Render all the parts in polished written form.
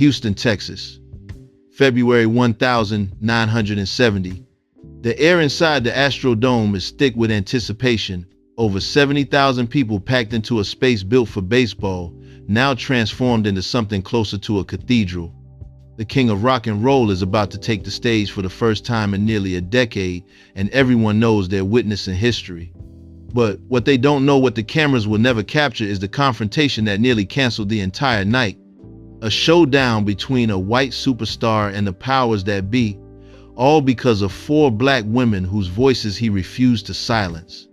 Houston, Texas, February 1970. The air inside the Astrodome is thick with anticipation. Over 70,000 people packed into a space built for baseball, now transformed into something closer to a cathedral. The king of rock and roll is about to take the stage for the first time in nearly a decade, and everyone knows they're witnessing history. But what they don't know, what the cameras will never capture, is the confrontation that nearly canceled the entire night. A showdown between a white superstar and the powers that be, all because of 4 black women whose voices he refused to silence.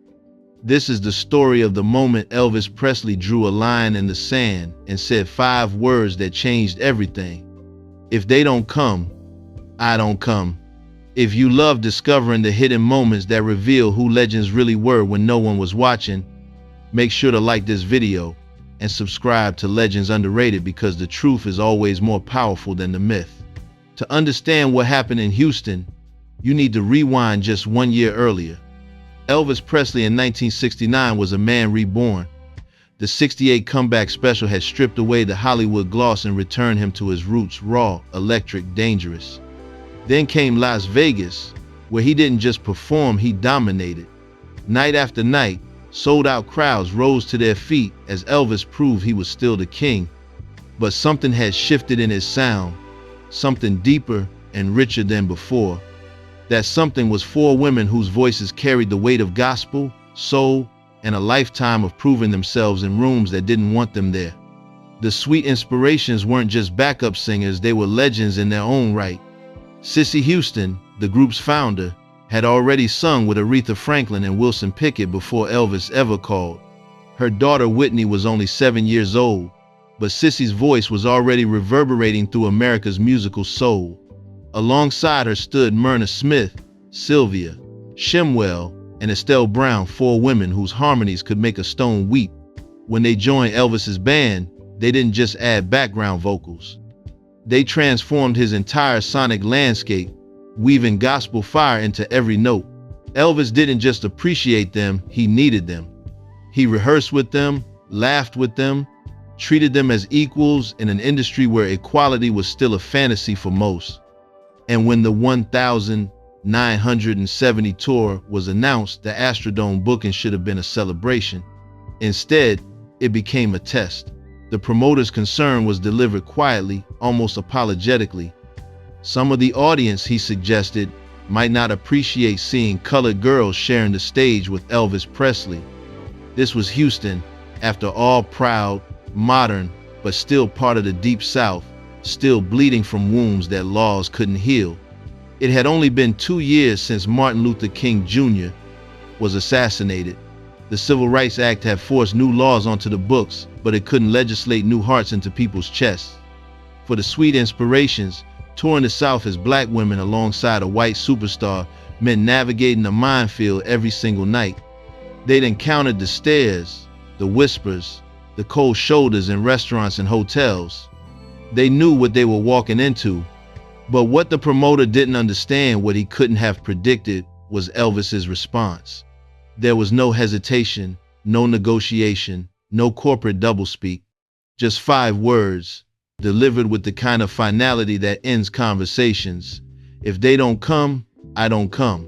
This is the story of the moment Elvis Presley drew a line in the sand and said 5 words that changed everything. If they don't come, I don't come. If you love discovering the hidden moments that reveal who legends really were when no one was watching, make sure to like this video and subscribe to Legends Underrated, because the truth is always more powerful than the myth. To understand what happened in Houston, you need to rewind just 1 year earlier. Elvis Presley in 1969 was a man reborn. The '68 comeback special had stripped away the Hollywood gloss and returned him to his roots, raw, electric, dangerous. Then came Las Vegas, where he didn't just perform, he dominated. Night after night, sold-out crowds rose to their feet as Elvis proved he was still the king. But something had shifted in his sound, something deeper and richer than before. That something was 4 women whose voices carried the weight of gospel, soul, and a lifetime of proving themselves in rooms that didn't want them there. The sweet inspirations weren't just backup singers, they were legends in their own right. Cissy Houston, the group's founder, had already sung with Aretha Franklin and Wilson Pickett before Elvis ever called. Her daughter Whitney was only 7 years old, but Cissy's voice was already reverberating through America's musical soul. Alongside her stood Myrna Smith, Sylvia, Shimwell, and Estelle Brown, 4 women whose harmonies could make a stone weep. When they joined Elvis's band, they didn't just add background vocals. They transformed his entire sonic landscape, weaving gospel fire into every note. Elvis didn't just appreciate them, he needed them. He rehearsed with them, laughed with them, treated them as equals in an industry where equality was still a fantasy for most. And when the 1970 tour was announced, the Astrodome booking should have been a celebration. Instead, it became a test. The promoter's concern was delivered quietly, almost apologetically. Some of the audience, he suggested, might not appreciate seeing colored girls sharing the stage with Elvis Presley. This was Houston, after all, proud, modern, but still part of the Deep South, still bleeding from wounds that laws couldn't heal. It had only been 2 years since Martin Luther King Jr. was assassinated. The Civil Rights Act had forced new laws onto the books, but it couldn't legislate new hearts into people's chests. For the sweet inspirations, touring the South as black women alongside a white superstar meant navigating a minefield every single night. They'd encountered the stares, the whispers, the cold shoulders in restaurants and hotels. They knew what they were walking into, but what the promoter didn't understand, what he couldn't have predicted, was Elvis's response. There was no hesitation, no negotiation, no corporate doublespeak, just 5 words, delivered with the kind of finality that ends conversations. If they don't come, I don't come.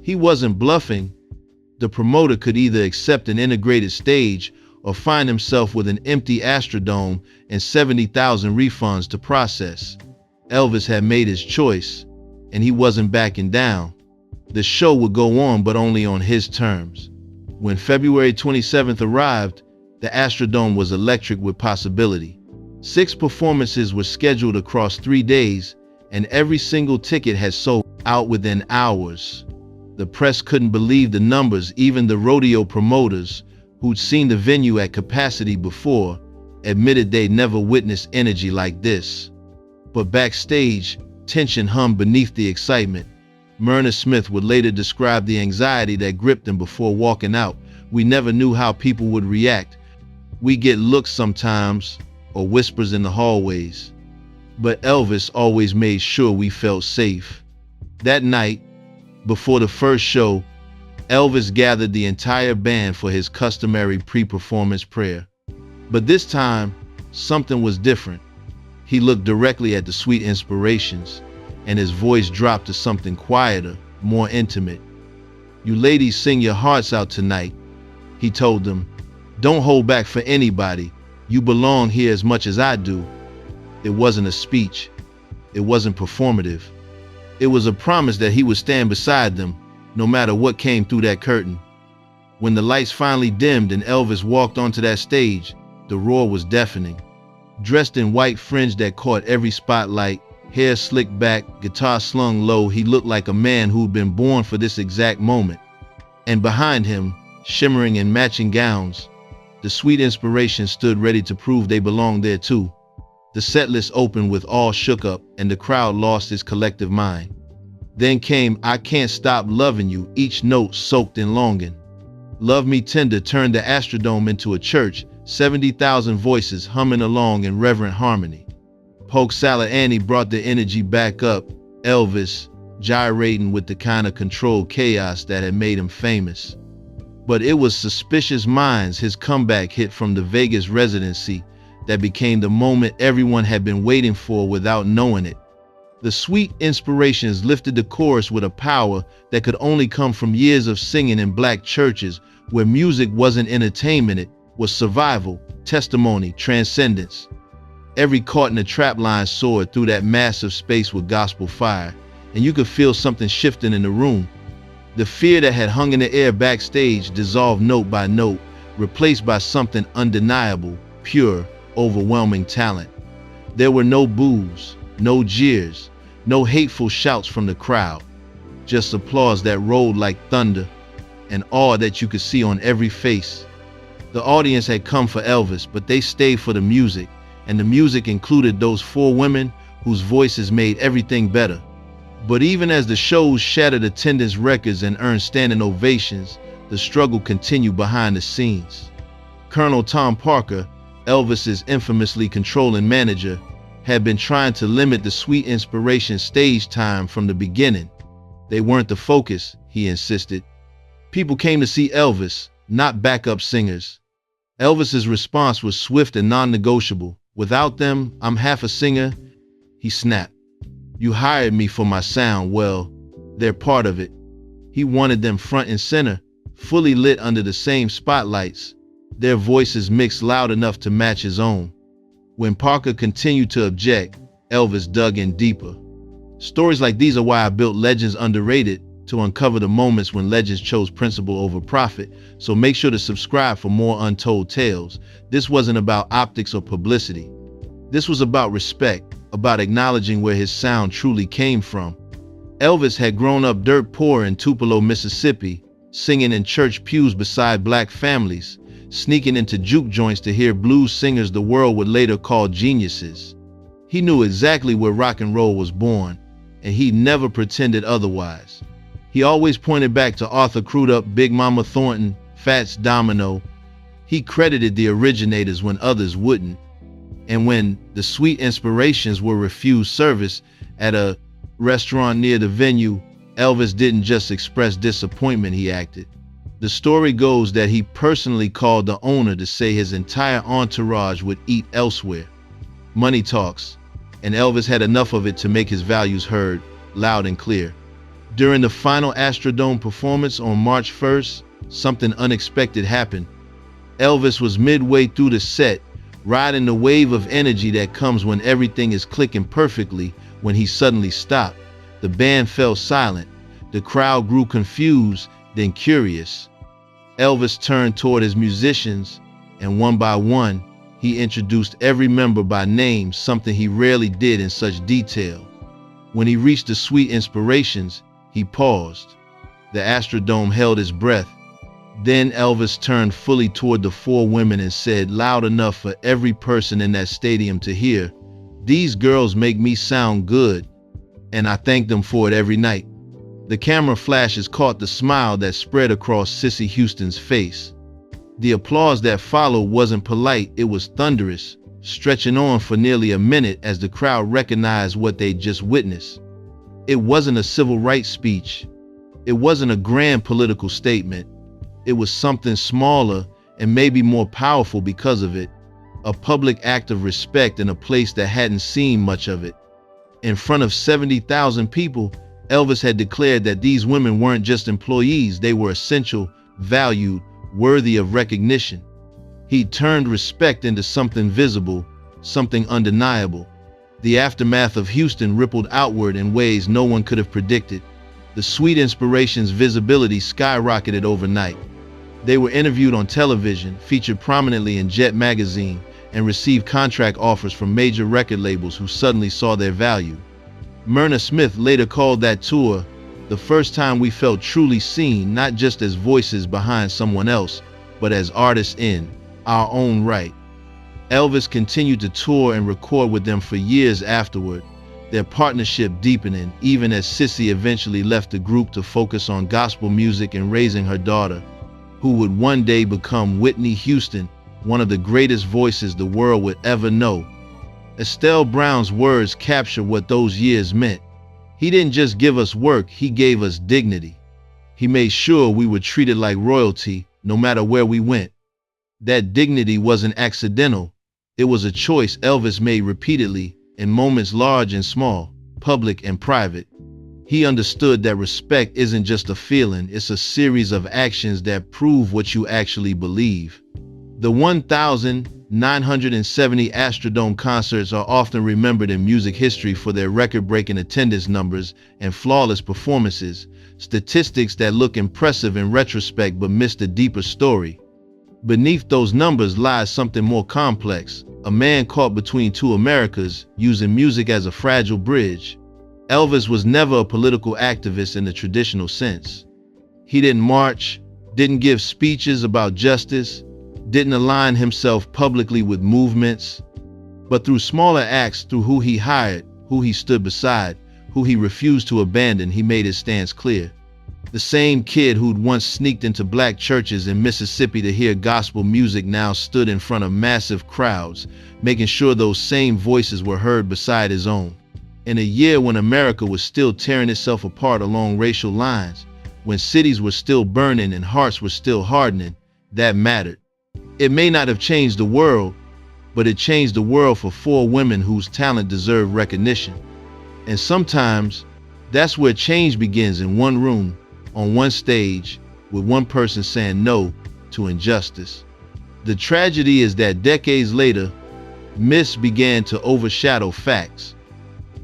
He wasn't bluffing. The promoter could either accept an integrated stage or find himself with an empty Astrodome and 70,000 refunds to process. Elvis had made his choice, and he wasn't backing down. The show would go on, but only on his terms. When February 27th arrived, the Astrodome was electric with possibility. 6 performances were scheduled across 3 days, and every single ticket had sold out within hours. The press couldn't believe the numbers. Even the rodeo promoters, who'd seen the venue at capacity before, admitted they'd never witnessed energy like this. But backstage, tension hummed beneath the excitement. Myrna Smith would later describe the anxiety that gripped them before walking out. We never knew how people would react. We get looks sometimes, or whispers in the hallways. But Elvis always made sure we felt safe. That night, before the first show, Elvis gathered the entire band for his customary pre-performance prayer. But this time, something was different. He looked directly at the sweet inspirations, and his voice dropped to something quieter, more intimate. "You ladies sing your hearts out tonight," he told them. "Don't hold back for anybody. You belong here as much as I do." It wasn't a speech. It wasn't performative. It was a promise that he would stand beside them, no matter what came through that curtain. When the lights finally dimmed and Elvis walked onto that stage, the roar was deafening. Dressed in white fringe that caught every spotlight, hair slicked back, guitar slung low, he looked like a man who'd been born for this exact moment. And behind him, shimmering in matching gowns, the sweet inspiration stood ready to prove they belonged there too. The set list opened with All Shook Up, and the crowd lost its collective mind. Then came I Can't Stop Loving You, each note soaked in longing. Love Me Tender turned the Astrodome into a church, 70,000 voices humming along in reverent harmony. Polk Salad Annie brought the energy back up, Elvis gyrating with the kind of controlled chaos that had made him famous. But it was Suspicious Minds, his comeback hit from the Vegas residency, that became the moment everyone had been waiting for without knowing it. The sweet inspirations lifted the chorus with a power that could only come from years of singing in black churches where music wasn't entertainment, it was survival, testimony, transcendence. Every Caught in a Trap line soared through that massive space with gospel fire, and you could feel something shifting in the room. The fear that had hung in the air backstage dissolved note by note, replaced by something undeniable, pure, overwhelming talent. There were no boos, no jeers, no hateful shouts from the crowd, just applause that rolled like thunder and awe that you could see on every face. The audience had come for Elvis, but they stayed for the music, and the music included those four women whose voices made everything better. But even as the shows shattered attendance records and earned standing ovations, the struggle continued behind the scenes. Colonel Tom Parker, Elvis's infamously controlling manager, had been trying to limit the sweet inspiration stage time from the beginning. They weren't the focus, he insisted. People came to see Elvis, not backup singers. Elvis's response was swift and non-negotiable. "Without them, I'm half a singer," he snapped. "You hired me for my sound, well, they're part of it." He wanted them front and center, fully lit under the same spotlights, their voices mixed loud enough to match his own. When Parker continued to object, Elvis dug in deeper. Stories like these are why I built Legends Underrated, to uncover the moments when legends chose principle over profit, so make sure to subscribe for more untold tales. This wasn't about optics or publicity. This was about respect, about acknowledging where his sound truly came from. Elvis had grown up dirt poor in Tupelo, Mississippi, singing in church pews beside black families, sneaking into juke joints to hear blues singers the world would later call geniuses. He knew exactly where rock and roll was born, and he never pretended otherwise. He always pointed back to Arthur Crudup, Big Mama Thornton, Fats Domino. He credited the originators when others wouldn't. And when the sweet inspirations were refused service at a restaurant near the venue, Elvis didn't just express disappointment, he acted. The story goes that he personally called the owner to say his entire entourage would eat elsewhere. Money talks, and Elvis had enough of it to make his values heard, loud and clear. During the final Astrodome performance on March 1st, something unexpected happened. Elvis was midway through the set, riding the wave of energy that comes when everything is clicking perfectly, when he suddenly stopped. The band fell silent. The crowd grew confused, then curious. Elvis turned toward his musicians, and one by one, he introduced every member by name, something he rarely did in such detail. When he reached the sweet inspirations, he paused. The Astrodome held its breath. Then Elvis turned fully toward the four women and said loud enough for every person in that stadium to hear, "These girls make me sound good, and I thank them for it every night." The camera flashes caught the smile that spread across Cissy Houston's face. The applause that followed wasn't polite, it was thunderous, stretching on for nearly a minute as the crowd recognized what they'd just witnessed. It wasn't a civil rights speech. It wasn't a grand political statement. It was something smaller and maybe more powerful because of it. a public act of respect in a place that hadn't seen much of it. In front of 70,000 people, Elvis had declared that these women weren't just employees, they were essential, valued, worthy of recognition. He turned respect into something visible, something undeniable. The aftermath of Houston rippled outward in ways no one could have predicted. The Sweet Inspirations' visibility skyrocketed overnight. They were interviewed on television, featured prominently in Jet magazine, and received contract offers from major record labels who suddenly saw their value. Myrna Smith later called that tour the first time we felt truly seen, not just as voices behind someone else, but as artists in our own right. Elvis continued to tour and record with them for years afterward, their partnership deepening, even as Cissy eventually left the group to focus on gospel music and raising her daughter, who would one day become Whitney Houston, one of the greatest voices the world would ever know. Estelle Brown's words capture what those years meant. He didn't just give us work, he gave us dignity. He made sure we were treated like royalty, no matter where we went. That dignity wasn't accidental. It was a choice Elvis made repeatedly, in moments large and small, public and private. He understood that respect isn't just a feeling, it's a series of actions that prove what you actually believe. The 1,970 Astrodome concerts are often remembered in music history for their record-breaking attendance numbers and flawless performances, statistics that look impressive in retrospect but miss the deeper story. Beneath those numbers lies something more complex, a man caught between two Americas, using music as a fragile bridge. Elvis was never a political activist in the traditional sense. He didn't march, didn't give speeches about justice, didn't align himself publicly with movements. But through smaller acts, through who he hired, who he stood beside, who he refused to abandon, he made his stance clear. The same kid who'd once sneaked into black churches in Mississippi to hear gospel music now stood in front of massive crowds, making sure those same voices were heard beside his own. In a year when America was still tearing itself apart along racial lines, when cities were still burning and hearts were still hardening, that mattered. It may not have changed the world, but it changed the world for four women whose talent deserved recognition. And sometimes, that's where change begins, in one room, on one stage, with one person saying no to injustice. The tragedy is that decades later, myths began to overshadow facts.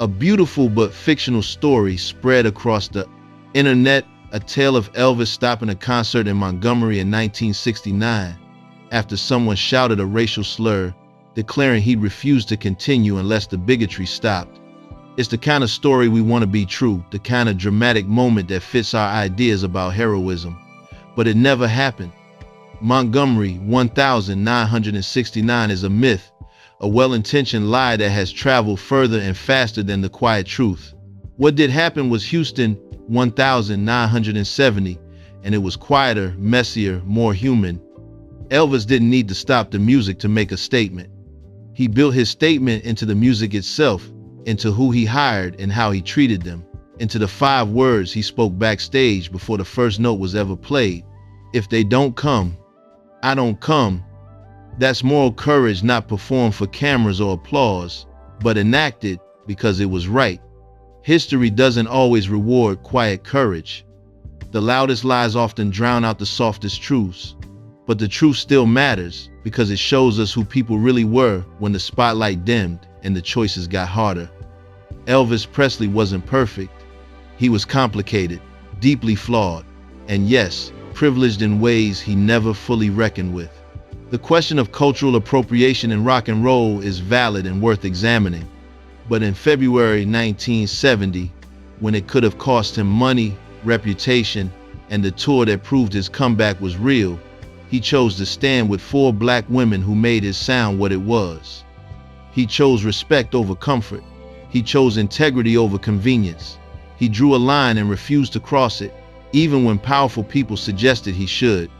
A beautiful but fictional story spread across the internet, a tale of Elvis stopping a concert in Montgomery in 1969 after someone shouted a racial slur, declaring he'd refuse to continue unless the bigotry stopped. It's the kind of story we want to be true, the kind of dramatic moment that fits our ideas about heroism. But it never happened. Montgomery 1969 is a myth, a well-intentioned lie that has traveled further and faster than the quiet truth. What did happen was Houston 1970, and it was quieter, messier, more human. Elvis didn't need to stop the music to make a statement. He built his statement into the music itself, into who he hired and how he treated them, into the 5 words he spoke backstage before the first note was ever played. If they don't come, I don't come. That's moral courage, not performed for cameras or applause, but enacted because it was right. History doesn't always reward quiet courage. The loudest lies often drown out the softest truths. But the truth still matters because it shows us who people really were when the spotlight dimmed and the choices got harder. Elvis Presley wasn't perfect. He was complicated, deeply flawed, and yes, privileged in ways he never fully reckoned with. The question of cultural appropriation in rock and roll is valid and worth examining. But in February 1970, when it could have cost him money, reputation, and the tour that proved his comeback was real, he chose to stand with 4 black women who made his sound what it was. He chose respect over comfort. He chose integrity over convenience. He drew a line and refused to cross it, even when powerful people suggested he should.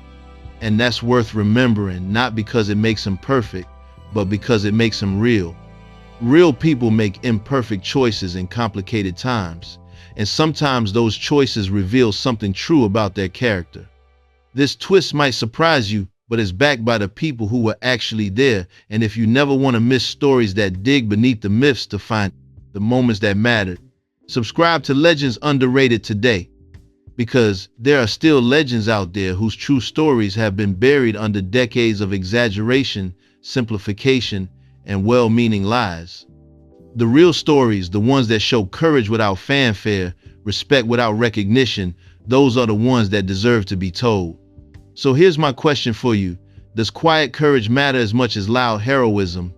And that's worth remembering, not because it makes him perfect, but because it makes him real. Real people make imperfect choices in complicated times, and sometimes those choices reveal something true about their character. This twist might surprise you, but it's backed by the people who were actually there. And if you never want to miss stories that dig beneath the myths to find the moments that mattered, subscribe to Legends Underrated today, because there are still legends out there whose true stories have been buried under decades of exaggeration, simplification, and well-meaning lies. The real stories, the ones that show courage without fanfare, respect without recognition, those are the ones that deserve to be told. So here's my question for you. Does quiet courage matter as much as loud heroism?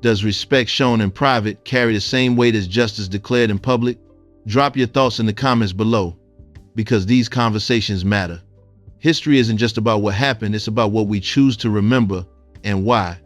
Does respect shown in private carry the same weight as justice declared in public? Drop your thoughts in the comments below, because these conversations matter. History isn't just about what happened, it's about what we choose to remember and why.